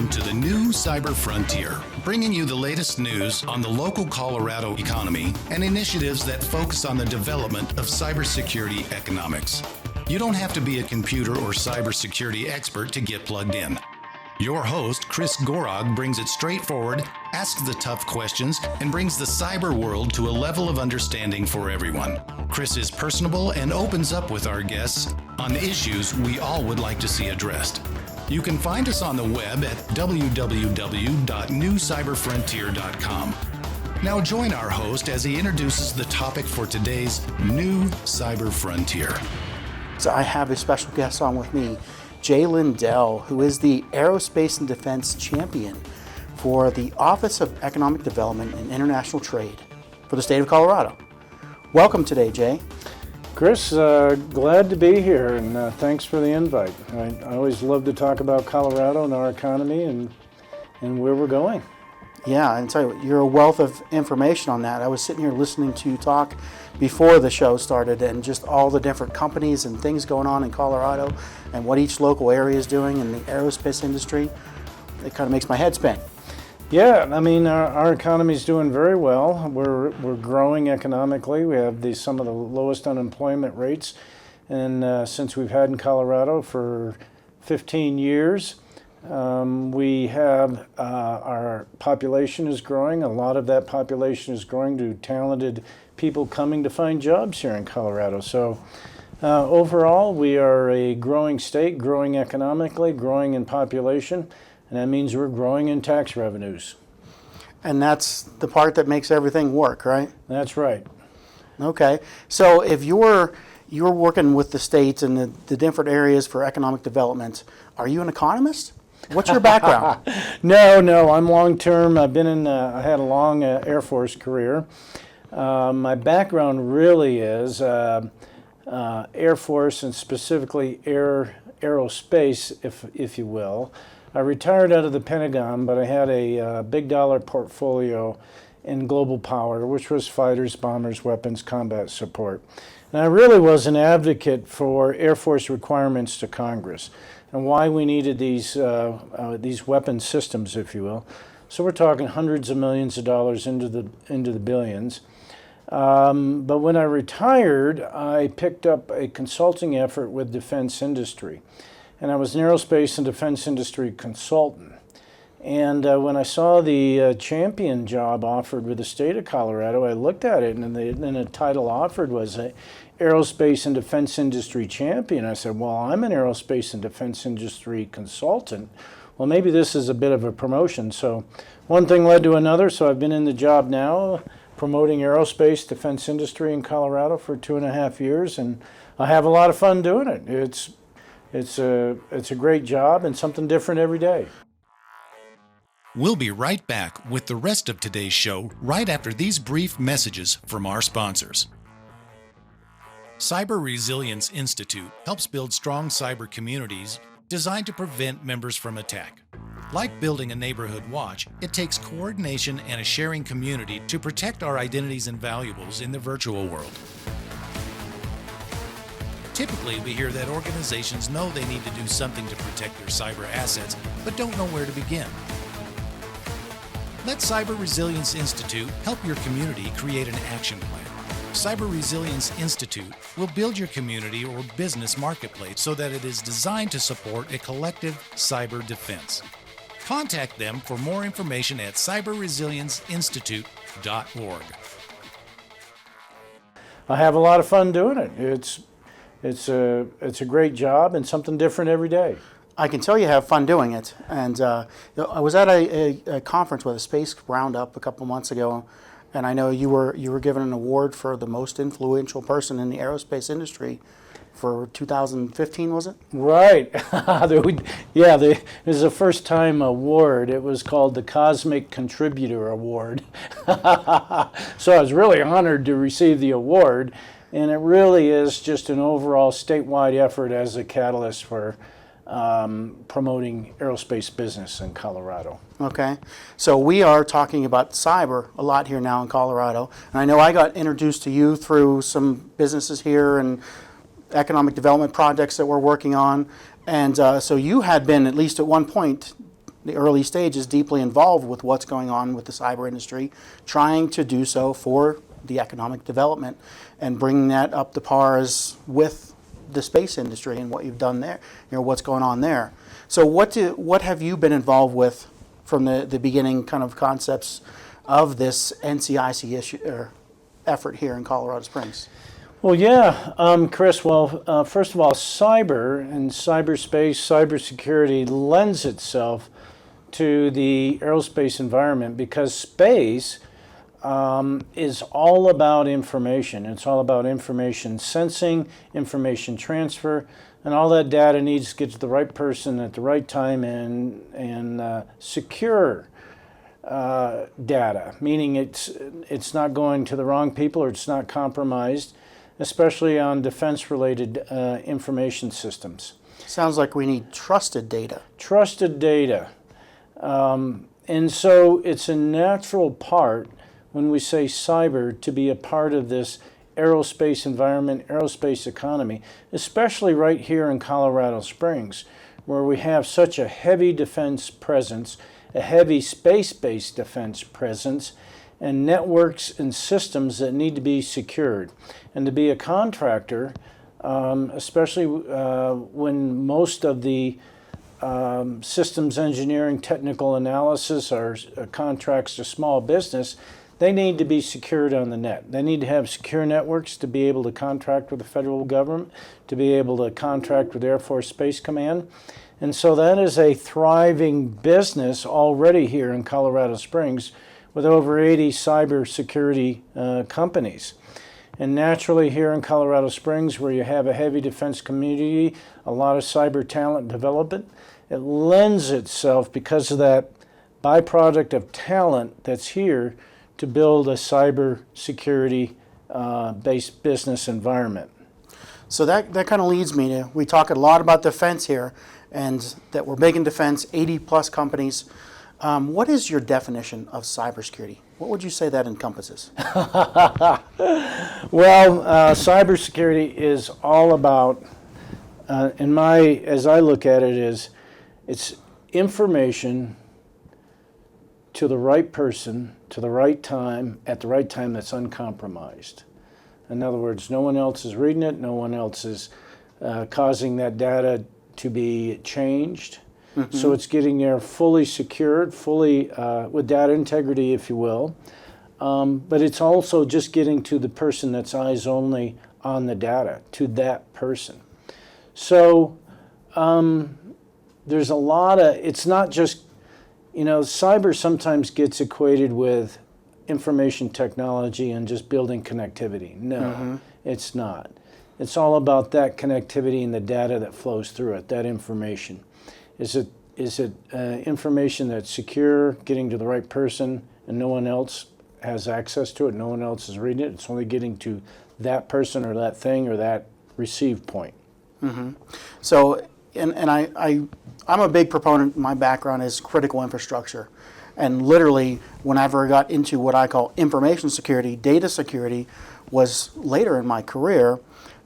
Welcome to the new Cyber Frontier, bringing you the latest news on the local Colorado economy and initiatives that focus on the development of cybersecurity economics. You don't have to be a computer or cybersecurity expert to get plugged in. Your host, Chris Gorog, brings it straightforward, asks the tough questions, and brings the cyber world to a level of understanding for everyone. Chris is personable and opens up with our guests on issues we all would like to see addressed. You can find us on the web at www.newcyberfrontier.com. Now join our host as he introduces the topic for today's new Cyber Frontier. So I have a special guest on with me, Jay Lindell, who is the Aerospace and Defense Champion for the Office of Economic Development and International Trade for the state of Colorado. Welcome today, Jay. Chris, glad to be here, and thanks for the invite. I always love to talk about Colorado and our economy and where we're going. Yeah, and tell you what, you're a wealth of information on that. I was sitting here listening to you talk before the show started, and just all the different companies and things going on in Colorado and what each local area is doing in the aerospace industry. It kind of makes my head spin. Yeah, I mean, our economy is doing very well. We're growing economically. We have some of the lowest unemployment rates, and since we've had in Colorado for 15 years. We have our population is growing. A lot of that population is growing due to talented people coming to find jobs here in Colorado. So overall, we are a growing state, growing economically, growing in population, and that means we're growing in tax revenues. And that's the part that makes everything work, right? That's right. Okay. So if you're working with the states and the different areas for economic development, are you an economist? What's your background? No, I'm long-term. I had a long Air Force career. My background really is Air Force, and specifically aerospace, if you will. I retired out of the Pentagon, but I had a big dollar portfolio in global power, which was fighters, bombers, weapons, combat support. And I really was an advocate for Air Force requirements to Congress and why we needed these weapon systems, if you will. So we're talking hundreds of millions of dollars into the billions. But when I retired, I picked up a consulting effort with defense industry, and I was an aerospace and defense industry consultant. And when I saw the champion job offered with the state of Colorado, I looked at it, and the title offered was Aerospace and Defense Industry Champion. I said, well, I'm an aerospace and defense industry consultant. Well, maybe this is a bit of a promotion. So one thing led to another, so I've been in the job now promoting aerospace defense industry in Colorado for 2.5 years, and I have a lot of fun doing it. It's a great job and something different every day. We'll be right back with the rest of today's show right after these brief messages from our sponsors. Cyber Resilience Institute helps build strong cyber communities designed to prevent members from attack. Like building a neighborhood watch, it takes coordination and a sharing community to protect our identities and valuables in the virtual world. Typically, we hear that organizations know they need to do something to protect their cyber assets, but don't know where to begin. Let Cyber Resilience Institute help your community create an action plan. Cyber Resilience Institute will build your community or business marketplace so that it is designed to support a collective cyber defense. Contact them for more information at cyberresilienceinstitute.org. I have a lot of fun doing it. It's a great job and something different every day. I can tell you have fun doing it. And I was at a conference with a Space Roundup a couple months ago, and I know you were given an award for the most influential person in the aerospace industry for 2015, was it? Right. It was a first-time award. It was called the Cosmic Contributor Award. So I was really honored to receive the award, and it really is just an overall statewide effort as a catalyst for promoting aerospace business in Colorado. Okay, so we are talking about cyber a lot here now in Colorado, and I know I got introduced to you through some businesses here and economic development projects that we're working on, and so you had been, at least at one point, the early stages, deeply involved with what's going on with the cyber industry, trying to do so for the economic development and bringing that up to pars with the space industry and what you've done there, what's going on there. So what have you been involved with from the beginning kind of concepts of this NCIC issue or effort here in Colorado Springs? Well, yeah, Chris. Well, first of all, cyber and cyberspace, cybersecurity lends itself to the aerospace environment because space is all about information. It's all about information sensing, information transfer, and all that data needs to get to the right person at the right time and secure data, meaning it's not going to the wrong people or it's not compromised, especially on defense-related information systems. Sounds like we need trusted data. Trusted data. And so it's a natural part when we say cyber to be a part of this aerospace environment, aerospace economy, especially right here in Colorado Springs, where we have such a heavy defense presence, a heavy space-based defense presence, and networks and systems that need to be secured. And to be a contractor, especially when most of the systems engineering, technical analysis are contracts to small business, they need to be secured on the net. They need to have secure networks to be able to contract with the federal government, to be able to contract with Air Force Space Command. And so that is a thriving business already here in Colorado Springs with over 80 cybersecurity companies. And naturally here in Colorado Springs, where you have a heavy defense community, a lot of cyber talent development, it lends itself because of that byproduct of talent that's here to build a cyber security based business environment. So that kind of leads me to, we talk a lot about defense here and that we're big in defense, 80 plus companies. What is your definition of cybersecurity? What would you say that encompasses? Well, cybersecurity is all about, as I look at it, it's information to the right person, to the right time, at the right time that's uncompromised. In other words, no one else is reading it, no one else is causing that data to be changed. Mm-hmm. So it's getting there fully secured, fully with data integrity, if you will. But it's also just getting to the person that's eyes only on the data, to that person. So there's a lot of, it's not just, cyber sometimes gets equated with information technology and just building connectivity. No, It's not. It's all about that connectivity and the data that flows through it, that information. Is it information that's secure, getting to the right person, and no one else has access to it, no one else is reading it, it's only getting to that person or that thing or that receive point. Mm-hmm. So, I'm a big proponent, my background is critical infrastructure. And literally, whenever I got into what I call information security, data security was later in my career,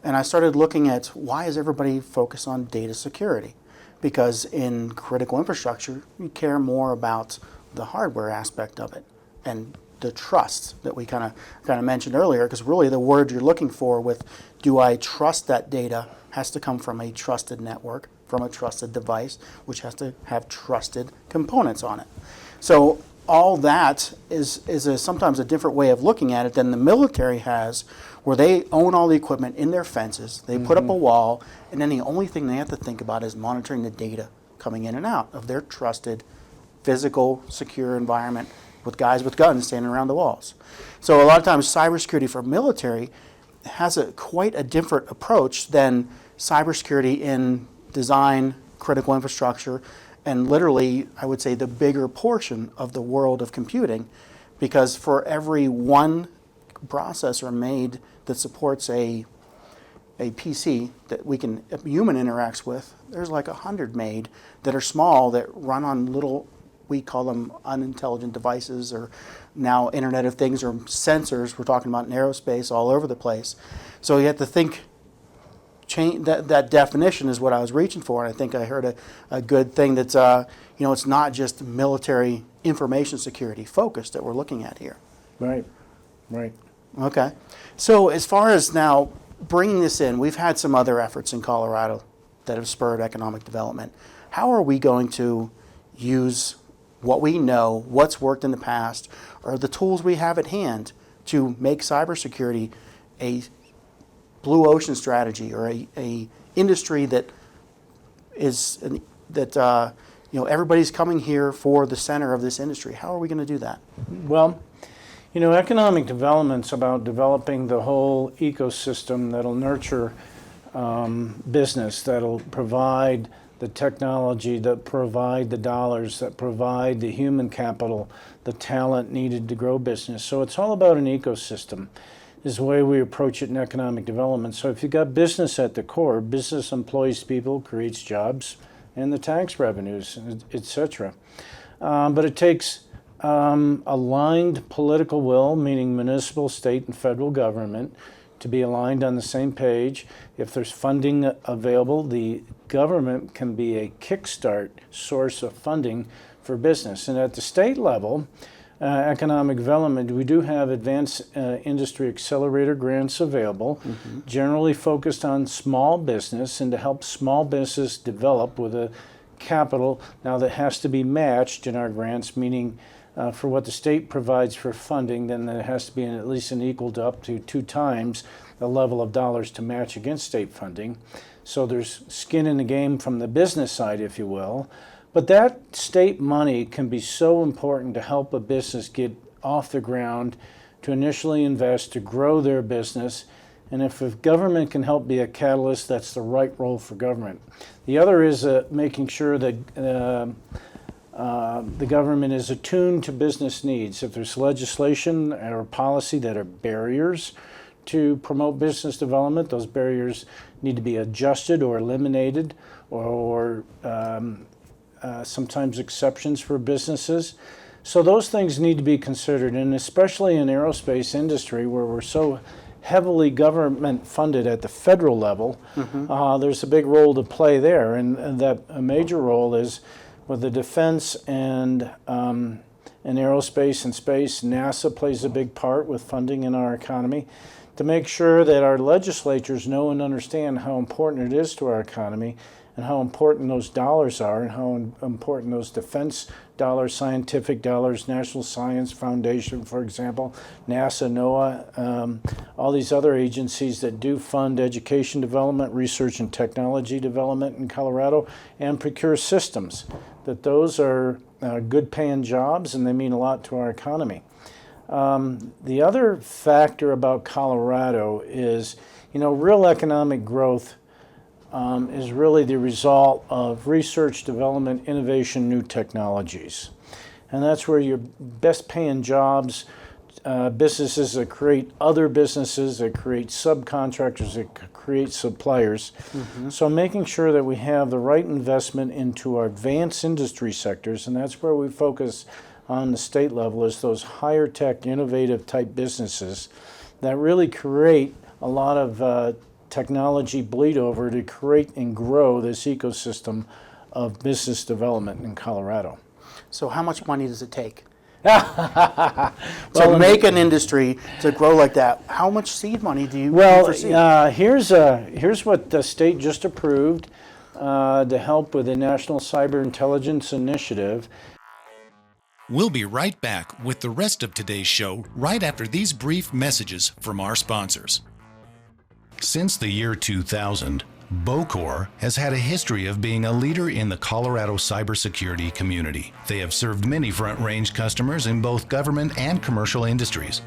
and I started looking at why is everybody focused on data security? Because in critical infrastructure, you care more about the hardware aspect of it and the trust that we kind of mentioned earlier, because really the word you're looking for with do I trust that data has to come from a trusted network, from a trusted device, which has to have trusted components on it. So all that is sometimes a different way of looking at it than the military has, where they own all the equipment in their fences, they put up a wall, and then the only thing they have to think about is monitoring the data coming in and out of their trusted, physical, secure environment with guys with guns standing around the walls. So a lot of times cybersecurity for military has quite a different approach than cybersecurity in design, critical infrastructure, and literally, I would say, the bigger portion of the world of computing, because for every one processor made that supports a PC that a human interacts with, there's like 100 made that are small that run on little, we call them unintelligent devices, or now Internet of Things, or sensors we're talking about in aerospace all over the place. So you have to think change that definition is what I was reaching for, and I think I heard a good thing that's it's not just military information security focused that we're looking at here. Right, right. Okay, so as far as now bringing this in, we've had some other efforts in Colorado that have spurred economic development. How are we going to use what we know, what's worked in the past, or the tools we have at hand to make cybersecurity a blue ocean strategy, or a industry that is everybody's coming here for the center of this industry? How are we going to do that? Well, economic development's about developing the whole ecosystem that'll nurture business, that'll provide the technology, that provide the dollars, that provide the human capital, the talent needed to grow business. So it's all about an ecosystem, is the way we approach it in economic development. So if you've got business at the core, business employs people, creates jobs, and the tax revenues, etc. But it takes aligned political will, meaning municipal, state, and federal government, to be aligned on the same page. If there's funding available, the government can be a kickstart source of funding for business. And at the state level, economic development, we do have advanced industry accelerator grants available, generally focused on small business and to help small business develop with a capital now that has to be matched in our grants, meaning for what the state provides for funding, then there has to be at least an equal to up to 2 times the level of dollars to match against state funding. So there's skin in the game from the business side, if you will. But that state money can be so important to help a business get off the ground, to initially invest, to grow their business. And if government can help be a catalyst, that's the right role for government. The other is making sure that the government is attuned to business needs. If there's legislation or policy that are barriers to promote business development, those barriers need to be adjusted or eliminated, or sometimes exceptions for businesses. So those things need to be considered, and especially in aerospace industry where we're so heavily government funded at the federal level, there's a big role to play there, and that a major role is with the defense and aerospace and space. NASA plays a big part with funding in our economy to make sure that our legislatures know and understand how important it is to our economy, and how important those dollars are, and how important those defense dollars, scientific dollars, National Science Foundation, for example, NASA, NOAA, all these other agencies that do fund education development, research and technology development in Colorado, and procure systems, that those are good paying jobs and they mean a lot to our economy. The other factor about Colorado is, real economic growth is really the result of research, development, innovation, new technologies. And that's where your best paying jobs, businesses that create other businesses, that create subcontractors, that create suppliers. So making sure that we have the right investment into our advanced industry sectors, and that's where we focus on the state level, is those higher tech, innovative type businesses that really create a lot of technology bleed over to create and grow this ecosystem of business development in Colorado. So how much money does it take to make an industry to grow like that? How much seed money do you foresee? Here's what the state just approved to help with the National Cyber Intelligence Initiative. We'll be right back with the rest of today's show right after these brief messages from our sponsors. Since the year 2000, Bocor has had a history of being a leader in the Colorado cybersecurity community. They have served many front-range customers in both government and commercial industries.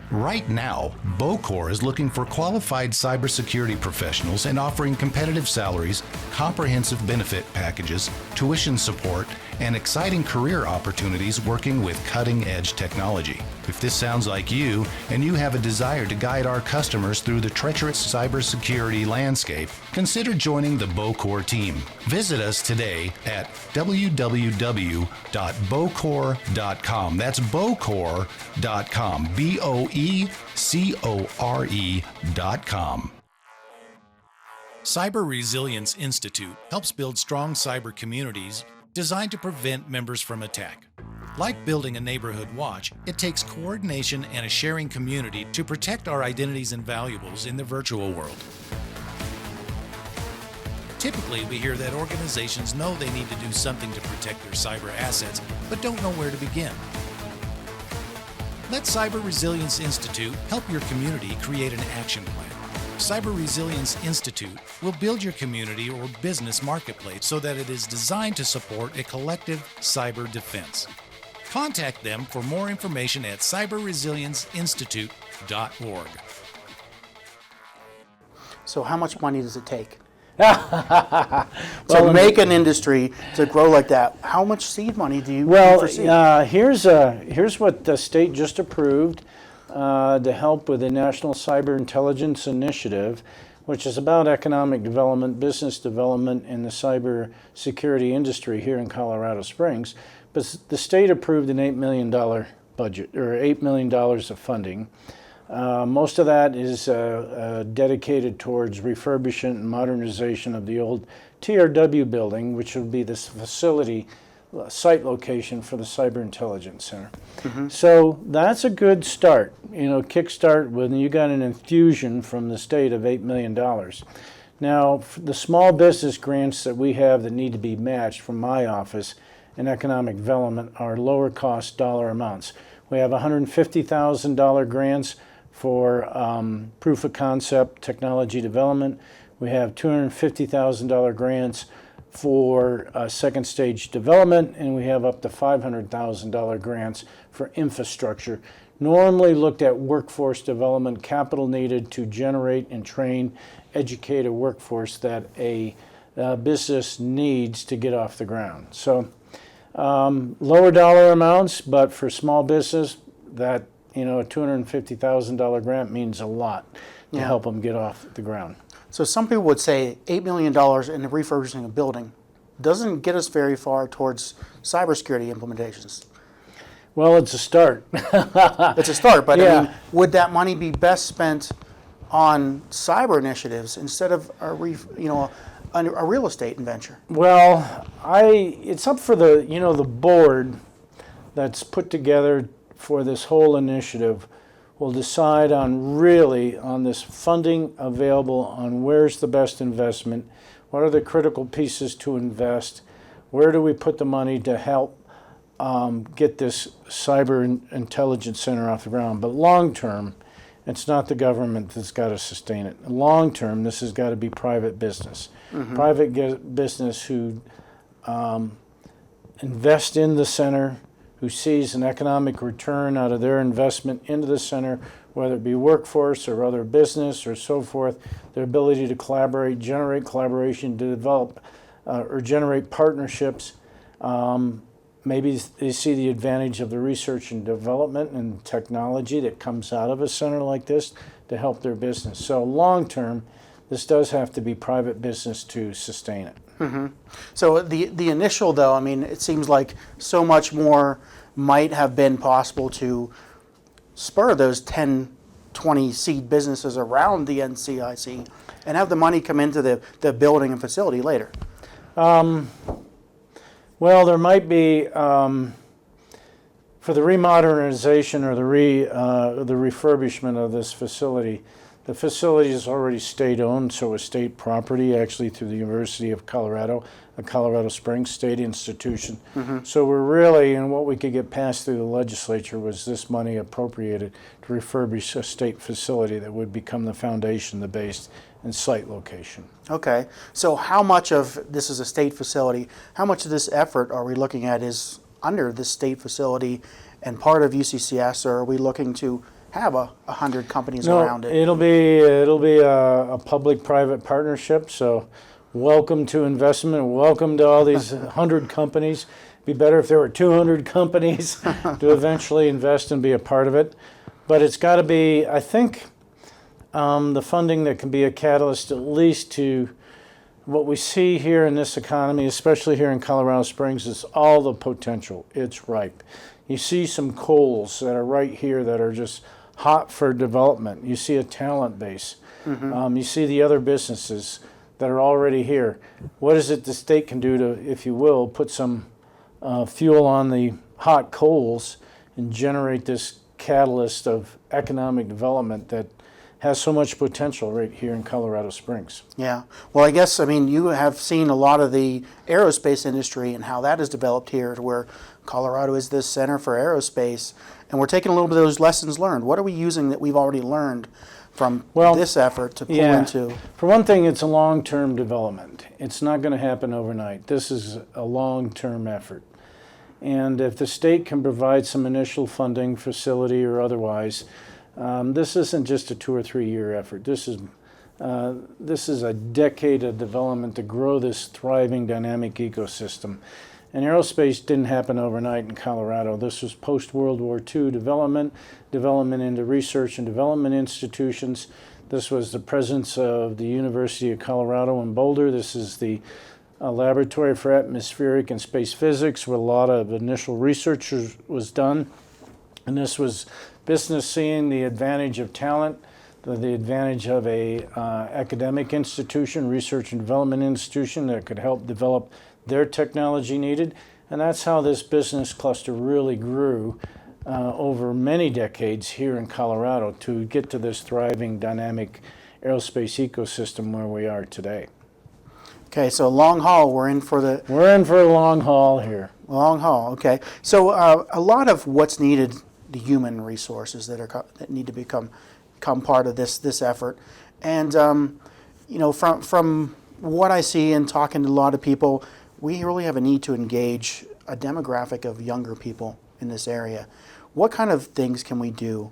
Right now, Bocor is looking for qualified cybersecurity professionals and offering competitive salaries, comprehensive benefit packages, tuition support, and exciting career opportunities working with cutting-edge technology. If this sounds like you, and you have a desire to guide our customers through the treacherous cybersecurity landscape, consider joining the Bocor team. Visit us today at www.bocor.com. That's Bocor.com. BOECORE.com. Cyber Resilience Institute helps build strong cyber communities designed to prevent members from attack. Like building a neighborhood watch, it takes coordination and a sharing community to protect our identities and valuables in the virtual world. Typically, we hear that organizations know they need to do something to protect their cyber assets, but don't know where to begin. Let Cyber Resilience Institute help your community create an action plan. Cyber Resilience Institute will build your community or business marketplace so that it is designed to support a collective cyber defense. Contact them for more information at cyberresilienceinstitute.org. So how much money does it take to make an industry to grow like that? How much seed money do you foresee? Here's what the state just approved to help with the National Cyber Intelligence Initiative, which is about economic development, business development in the cyber security industry here in Colorado Springs. But the state approved an $8 million budget, or $8 million of funding. Most of that is dedicated towards refurbishment and modernization of the old TRW building, which will be this facility site location for the Cyber Intelligence Center. Mm-hmm. So that's a good start, kickstart when you got an infusion from the state of $8 million. Now, the small business grants that we have that need to be matched from my office in economic development are lower cost dollar amounts. We have $150,000 grants for proof of concept technology development. We have $250,000 grants for second stage development, and we have up to $500,000 grants for infrastructure. Normally looked at workforce development, capital needed to generate and train, educate a workforce that a business needs to get off the ground. So lower dollar amounts, but for small business, that a $250,000 grant means a lot to help them get off the ground. So some people would say $8 million in refurbishing a building doesn't get us very far towards cybersecurity implementations. Well, it's a start. It's a start, but I mean, would that money be best spent on cyber initiatives instead of a real estate venture? Well, it's up for the board that's put together for this whole initiative will decide on this funding available, on where's the best investment, what are the critical pieces to invest, where do we put the money to help get this cyber intelligence center off the ground. But long term, it's not the government that's got to sustain it. Long term, this has got to be private business. Mm-hmm. Private business who invest in the center, who sees an economic return out of their investment into the center, whether it be workforce or other business or so forth, their ability to collaborate, generate collaboration, to develop or generate partnerships. Maybe they see the advantage of the research and development and technology that comes out of a center like this to help their business. So long term, this does have to be private business to sustain it. Mm-hmm. So the initial, though, I mean, it seems like so much more might have been possible to spur those 10, 20 seed businesses around the NCIC and have the money come into the building and facility later. Well, there might be, for the remodernization or the refurbishment of this facility, the facility is already state-owned, so it's state property, actually through the University of Colorado, a Colorado Springs state institution. Mm-hmm. So we're really, and what we could get passed through the legislature was this money appropriated to refurbish a state facility that would become the foundation, the base, and site location. Okay, so how much of this is a state facility, how much of this effort are we looking at is under this state facility and part of UCCS, or are we looking to have 100 companies around it? It'll be a public-private partnership, so welcome to investment, welcome to all these 100 companies. It'd be better if there were 200 companies to eventually invest and be a part of it. But it's got to be, I think, the funding that can be a catalyst at least to what we see here in this economy, especially here in Colorado Springs, is all the potential. It's ripe. You see some coals that are right here that are just hot for development. You see a talent base. Mm-hmm. You see the other businesses. that are already here. What is it the state can do to, if you will, put some fuel on the hot coals and generate this catalyst of economic development that has so much potential right here in Colorado Springs? Yeah. Well, I guess, I mean, you have seen a lot of the aerospace industry and how that has developed here to where Colorado is this center for aerospace. And we're taking a little bit of those lessons learned. What are we using that we've already learned from this effort to pull into? For one thing, it's a long-term development. It's not going to happen overnight. This is a long-term effort. And if the state can provide some initial funding, facility or otherwise, this isn't just a 2 or 3 year effort. This is a decade of development to grow this thriving dynamic ecosystem. And aerospace didn't happen overnight in Colorado. This was post-World War II development into research and development institutions. This was the presence of the University of Colorado in Boulder. This is the Laboratory for Atmospheric and Space Physics, where a lot of initial research was done. And this was business seeing the advantage of talent, the advantage of a academic institution, research and development institution that could help develop their technology needed. And that's how this business cluster really grew over many decades here in Colorado to get to this thriving, dynamic aerospace ecosystem where we are today. Okay, so long haul, we're in for a long haul here. Long haul, okay. So a lot of what's needed, the human resources that need to become part of this effort. And you know, from what I see and talking to a lot of people, we really have a need to engage a demographic of younger people in this area. What kind of things can we do?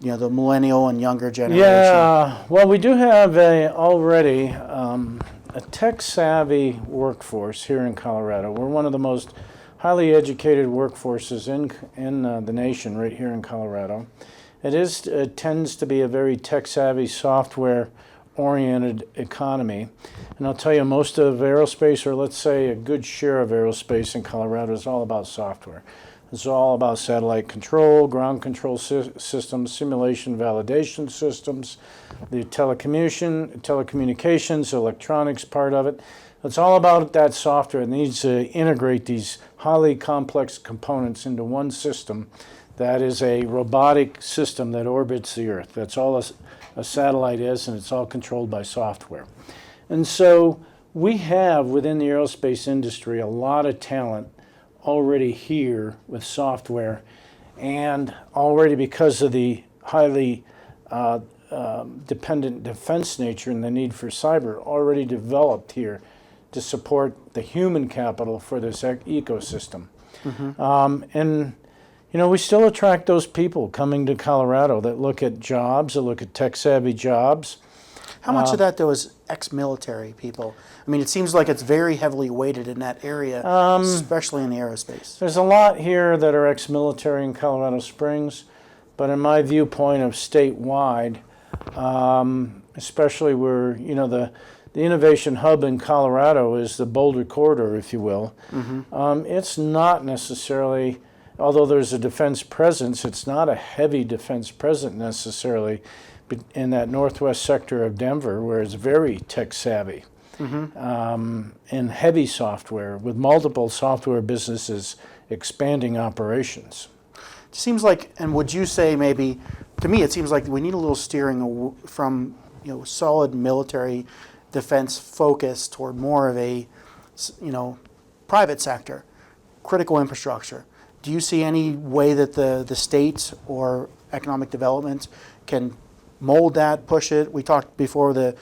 You know, the millennial and younger generation. Yeah, well, we do have already a tech-savvy workforce here in Colorado. We're one of the most highly educated workforces in the nation right here in Colorado. It tends to be a very tech-savvy, software-oriented economy. And I'll tell you, most of aerospace, or let's say a good share of aerospace in Colorado, is all about software. It's all about satellite control, ground control systems, simulation validation systems, the telecommunications, electronics part of it. It's all about that software. It needs to integrate these highly complex components into one system that is a robotic system that orbits the Earth. That's all a satellite is, and it's all controlled by software. And so we have within the aerospace industry a lot of talent already here with software, and already because of the highly dependent defense nature and the need for cyber already developed here to support the human capital for this ecosystem. Mm-hmm. And you know, we still attract those people coming to Colorado that look at jobs, that look at tech-savvy jobs. How much of that, though, is ex-military people? I mean, it seems like it's very heavily weighted in that area, especially in the aerospace. There's a lot here that are ex-military in Colorado Springs, but in my viewpoint of statewide, especially where, you know, the innovation hub in Colorado is the Boulder Corridor, if you will. Mm-hmm. It's not necessarily, although there's a defense presence, it's not a heavy defense presence necessarily in that northwest sector of Denver, where it's very tech-savvy. Mm-hmm. And heavy software with multiple software businesses expanding operations. It seems like, and would you say maybe, to me it seems like we need a little steering from, you know, solid military defense focus toward more of a, you know, private sector, critical infrastructure. Do you see any way that the state or economic development can mold that, push it? We talked before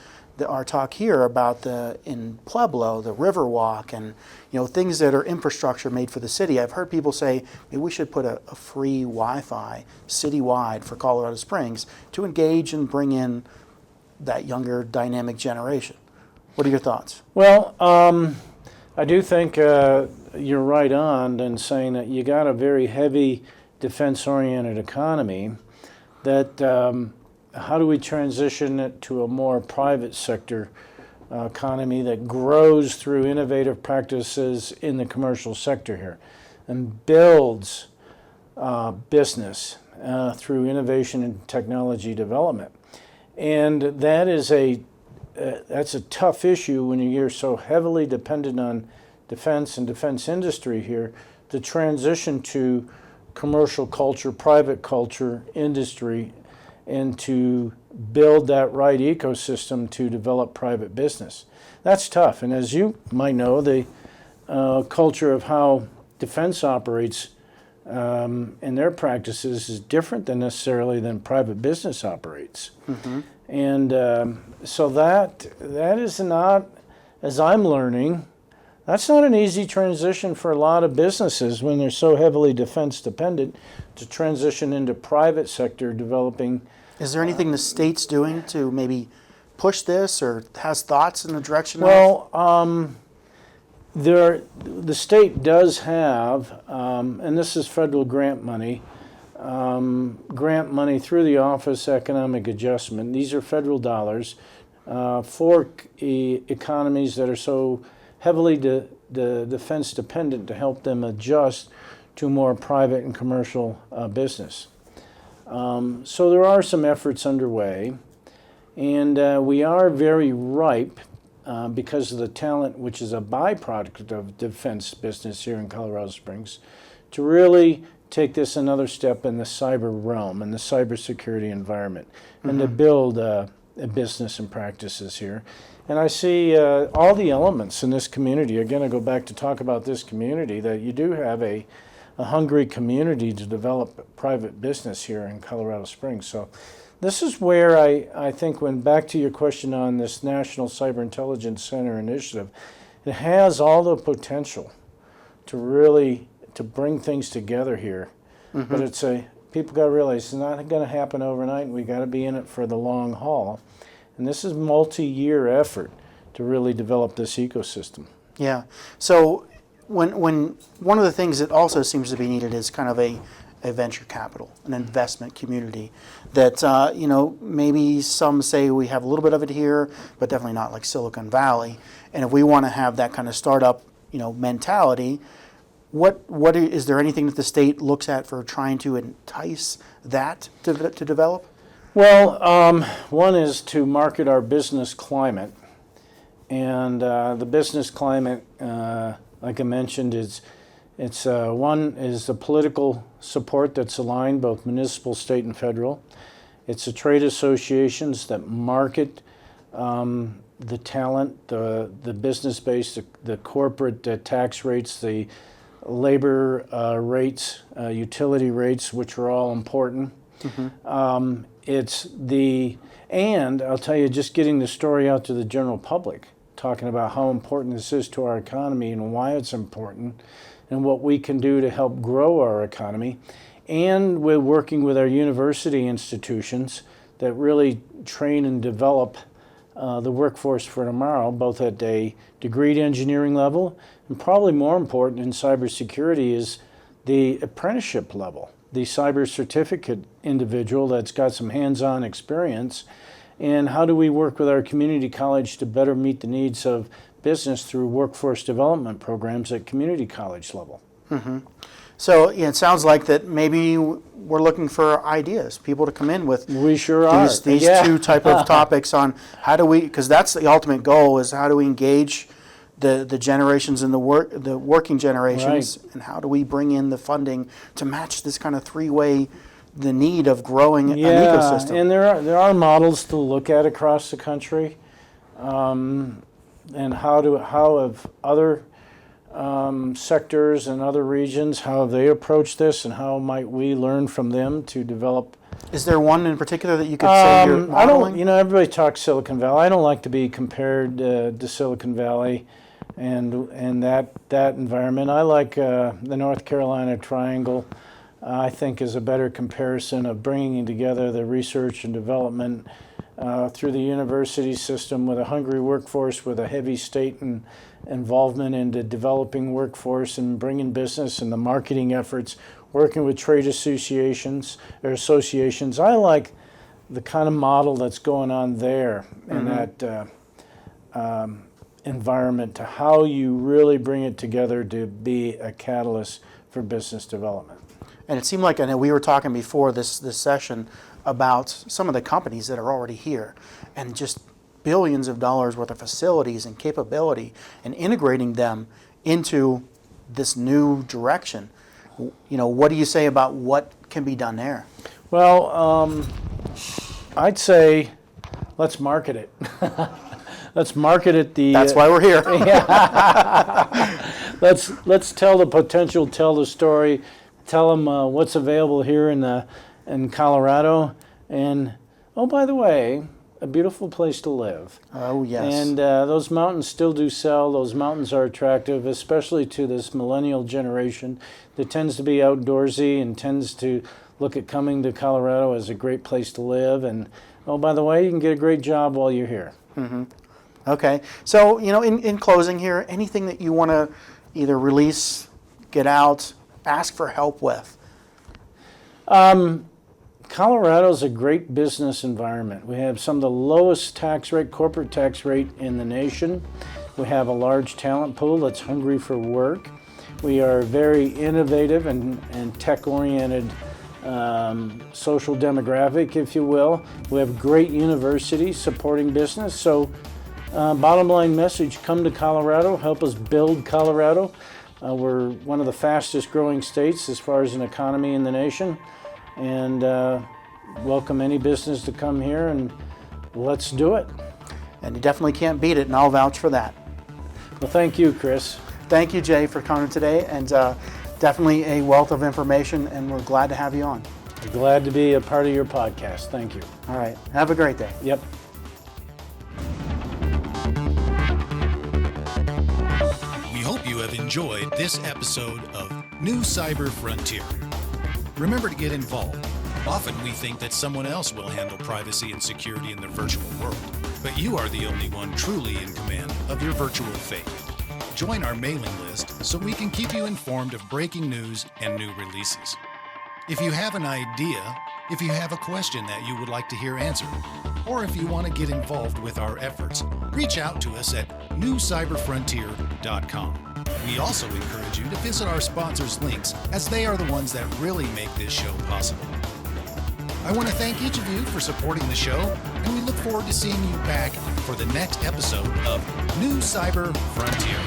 our talk here about in Pueblo, the Riverwalk, and you know, things that are infrastructure made for the city. I've heard people say maybe we should put a free Wi-Fi citywide for Colorado Springs to engage and bring in that younger dynamic generation. What are your thoughts? Well, I do think you're right on in saying that you got a very heavy defense-oriented economy that how do we transition it to a more private sector economy that grows through innovative practices in the commercial sector here and builds business through innovation and technology development? And that is a that's a tough issue when you're so heavily dependent on defense and defense industry here, to transition to commercial culture, private culture, industry, and to build that right ecosystem to develop private business. That's tough. And as you might know, the culture of how defense operates in their practices is different than necessarily than private business operates. And so that is not, as I'm learning, that's not an easy transition for a lot of businesses when they're so heavily defense dependent to transition into private sector developing. Is there anything the state's doing to maybe push this, or has thoughts in the direction of? Well, the state does have, and this is federal grant money through the Office of Economic Adjustment. These are federal dollars for economies that are so heavily defense dependent to help them adjust to more private and commercial business. So there are some efforts underway, and we are very ripe because of the talent, which is a byproduct of defense business here in Colorado Springs, to really take this another step in the cyber realm and the cybersecurity environment, and to build a business and practices here. And I see all the elements in this community. Again, I go back to talk about this community, that you do have a hungry community to develop private business here in Colorado Springs. So this is where I think, when back to your question on this National Cyber Intelligence Center initiative, it has all the potential to really to bring things together here. But it's people got to realize it's not going to happen overnight. We got to be in it for the long haul. And this is multi-year effort to really develop this ecosystem. Yeah. So when one of the things that also seems to be needed is kind of a venture capital, an investment community that, maybe some say we have a little bit of it here, but definitely not like Silicon Valley. And if we want to have that kind of startup, mentality, what is there anything that the state looks at for trying to entice that to develop? Well, one is to market our business climate. And the business climate, like I mentioned, one is the political support that's aligned, both municipal, state, and federal. It's the trade associations that market the talent, the business base, the corporate tax rates, the labor rates, utility rates, which are all important. And I'll tell you, just getting the story out to the general public, talking about how important this is to our economy and why it's important, and what we can do to help grow our economy. And we're working with our university institutions that really train and develop the workforce for tomorrow, both at a degreed engineering level, and probably more important in cybersecurity is the apprenticeship level, the cyber certificate individual that's got some hands-on experience. And how do we work with our community college to better meet the needs of business through workforce development programs at community college level? So it sounds like that maybe we're looking for ideas, people to come in with. We sure are. These two type of topics on how do we, because that's the ultimate goal, is how do we engage the generations in the working generations, and how do we bring in the funding to match this kind of three-way, the need of growing an ecosystem. And there are models to look at across the country, and how have other sectors and other regions, how have they approached this, and how might we learn from them to develop? Is there one in particular that you could say you're modeling? Everybody talks Silicon Valley. I don't like to be compared to Silicon Valley and that environment. I like the North Carolina Triangle. I think is a better comparison of bringing together the research and development through the university system with a hungry workforce, with a heavy state and involvement into developing workforce and bringing business and the marketing efforts, working with trade associations. I like the kind of model that's going on there in that environment, to how you really bring it together to be a catalyst for business development. And it seemed like, I know we were talking before this session about some of the companies that are already here, and just billions of dollars worth of facilities and capability and integrating them into this new direction. What do you say about what can be done there? Well, I'd say let's market it. Let's market it. That's why we're here. Let's tell the potential, tell the story, tell them what's available here in Colorado, and oh, by the way, a beautiful place to live. Oh, yes. And those mountains still do sell. Those mountains are attractive, especially to this millennial generation that tends to be outdoorsy and tends to look at coming to Colorado as a great place to live. And oh, by the way, you can get a great job while you're here. Mm-hmm. Okay. So, in closing here, anything that you want to either release, get out, ask for help with? Colorado's a great business environment. We have some of the lowest corporate tax rate in the nation. We have a large talent pool that's hungry for work. We are very innovative and tech-oriented social demographic, if you will. We have great universities supporting business. So bottom line message, come to Colorado, help us build Colorado. We're one of the fastest growing states as far as an economy in the nation. And welcome any business to come here, and let's do it. And you definitely can't beat it, and I'll vouch for that. Well, thank you, Chris. Thank you, Jay, for coming today, and definitely a wealth of information, and we're glad to have you on. Glad to be a part of your podcast. Thank you. All right. Have a great day. Yep. We hope you have enjoyed this episode of New Cyber Frontier. Remember to get involved. Often we think that someone else will handle privacy and security in the virtual world, but you are the only one truly in command of your virtual fate. Join our mailing list so we can keep you informed of breaking news and new releases. If you have an idea, if you have a question that you would like to hear answered, or if you want to get involved with our efforts, reach out to us at newcyberfrontier.com. We also encourage you to visit our sponsors' links, as they are the ones that really make this show possible. I want to thank each of you for supporting the show, and we look forward to seeing you back for the next episode of New Cyber Frontier.